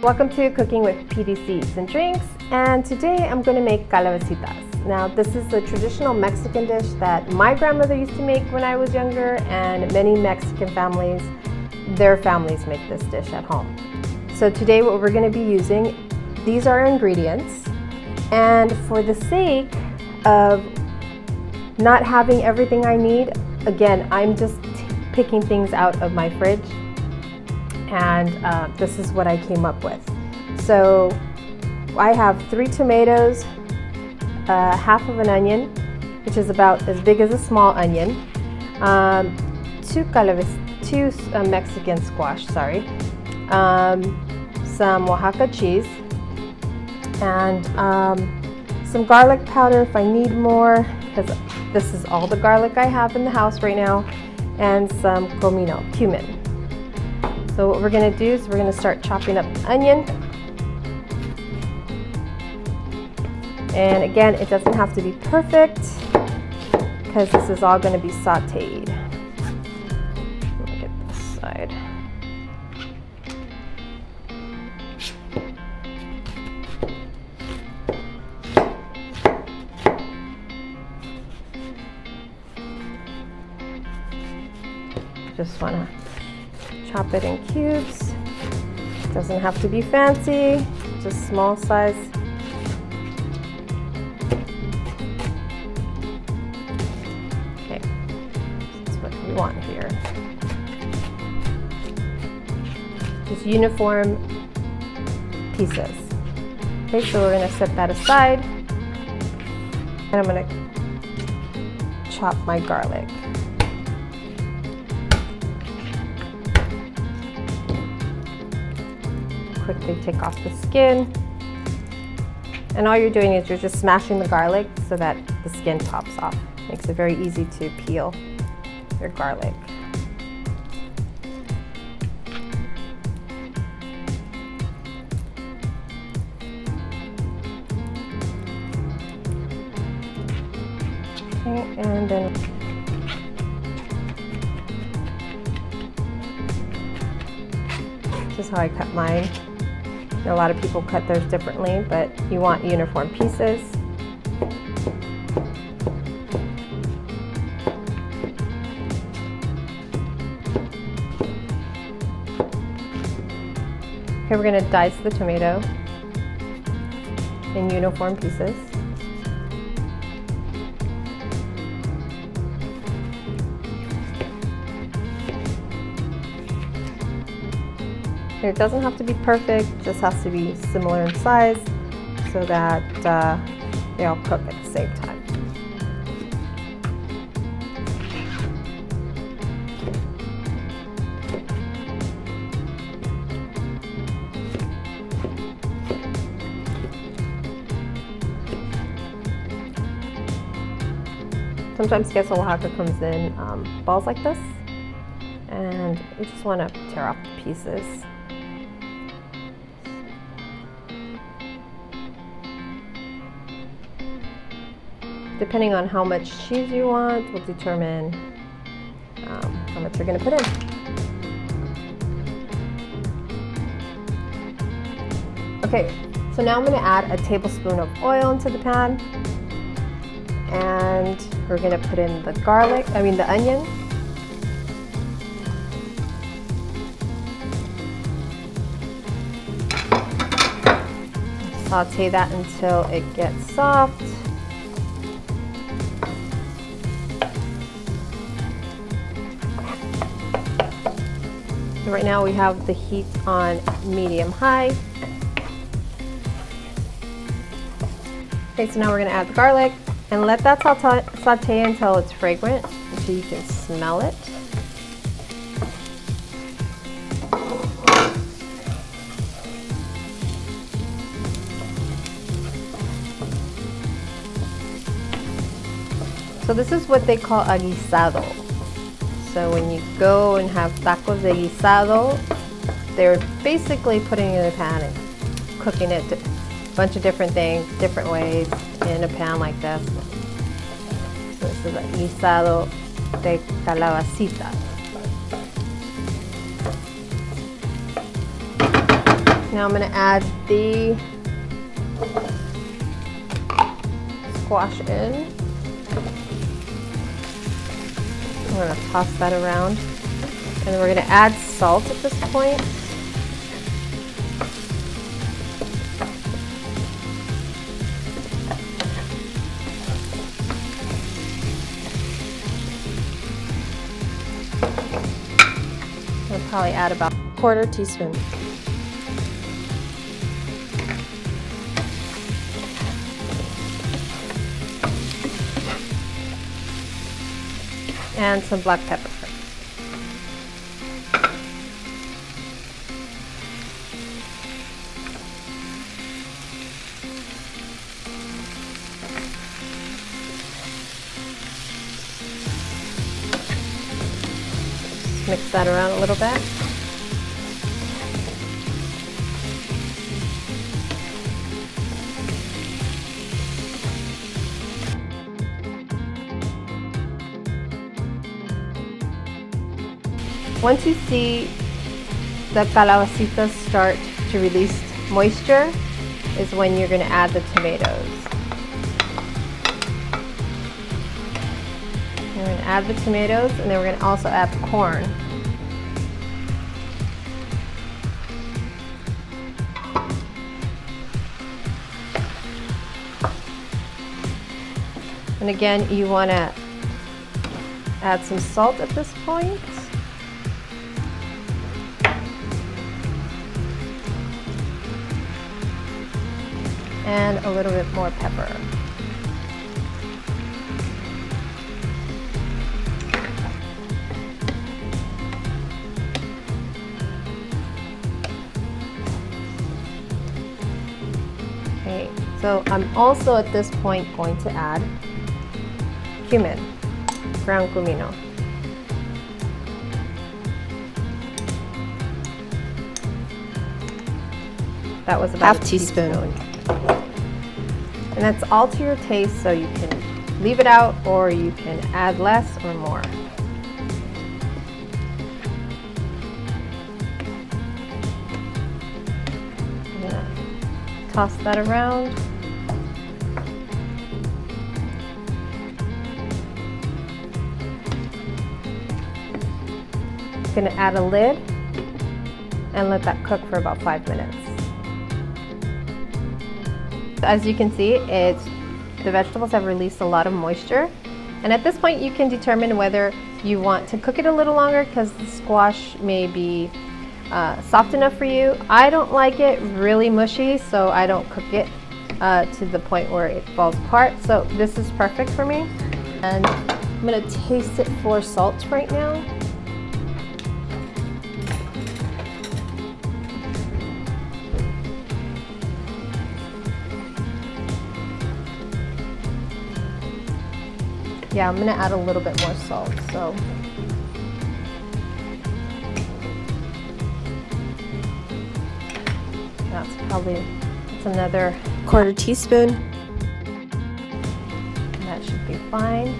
Welcome to Cooking with PDCs and Drinks, and today I'm going to make calabacitas. Now this is a traditional Mexican dish that my grandmother used to make when I was younger, and many Mexican families, their families make this dish at home. So today what we're going to be using, these are our ingredients, and for the sake of not having everything I need, again, I'm just picking things out of my fridge. And this is what I came up with. So I have 3 tomatoes, half of an onion, which is about as big as a small onion, 2 Mexican squash, some Oaxaca cheese, and some garlic powder if I need more, because this is all the garlic I have in the house right now, and some cumin. So what we're going to do is we're going to start chopping up the onion. And again, it doesn't have to be perfect because this is all going to be sauteed. Let me get this side. Just want to chop it in cubes. Doesn't have to be fancy, just small size. Okay, that's what we want here. Just uniform pieces. Okay, so we're gonna set that aside. And I'm gonna chop my garlic. Quickly take off the skin, and all you're doing is you're just smashing the garlic so that the skin pops off. Makes it very easy to peel your garlic. Okay, and then this is how I cut mine. A lot of people cut theirs differently, but you want uniform pieces. Okay, we're going to dice the tomato in uniform pieces. It doesn't have to be perfect, just has to be similar in size so that they all cook at the same time. Sometimes queso Oaxaca comes in balls like this, and we just want to tear off the pieces. Depending on how much cheese you want will determine how much you're going to put in. Okay, so now I'm going to add a tablespoon of oil into the pan, and we're going to put in the the onion. Saute that until it gets soft. Right now we have the heat on medium-high. Okay, so now we're going to add the garlic and let that saute until it's fragrant, until you can smell it. So this is what they call a guisado. So when you go and have tacos de guisado, they're basically putting it in a pan and cooking it a bunch of different things, different ways in a pan like this. So this is a guisado de calabacitas. Now I'm going to add the squash in. We're going to toss that around. And then we're going to add salt at this point. I'll probably add about 1/4 teaspoon. And some black pepper. Mix that around a little bit. Once you see the calabacitas start to release moisture is when you're going to add the tomatoes. We're going to add the tomatoes, and then we're going to also add the corn. And again, you want to add some salt at this point. And a little bit more pepper. Okay, so I'm also at this point going to add cumin, ground cumino. That was about half teaspoon. And that's all to your taste, so you can leave it out or you can add less or more. I'm gonna toss that around. I'm gonna add a lid and let that cook for about 5 minutes. As you can see, the vegetables have released a lot of moisture, and at this point you can determine whether you want to cook it a little longer because the squash may be soft enough for you. I don't like it really mushy, so I don't cook it to the point where it falls apart, so this is perfect for me. And I'm going to taste it for salt right now. Yeah, I'm gonna add a little bit more salt, so. That's another 1/4 teaspoon. That should be fine.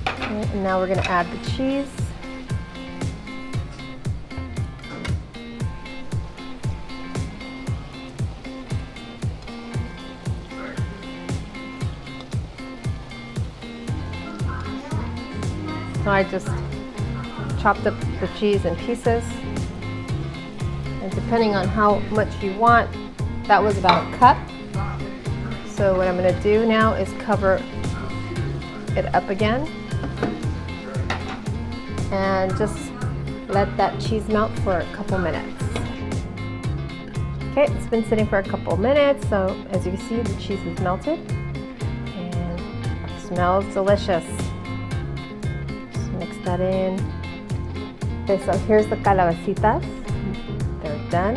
Okay, and now we're gonna add the cheese. So I just chopped up the cheese in pieces, and depending on how much you want, that was about a cup. So what I'm going to do now is cover it up again and just let that cheese melt for a couple minutes. Okay, it's been sitting for a couple minutes, so as you can see, the cheese is melted and it smells delicious. Mix that in. Okay, so here's the calabacitas. They're done.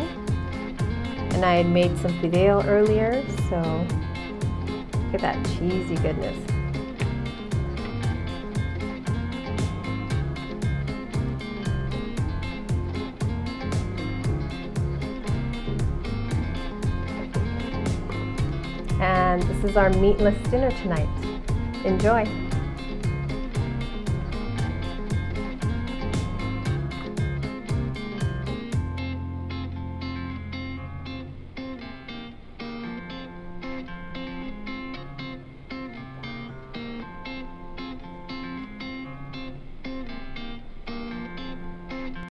And I had made some fideo earlier, so look at that cheesy goodness. And this is our meatless dinner tonight. Enjoy.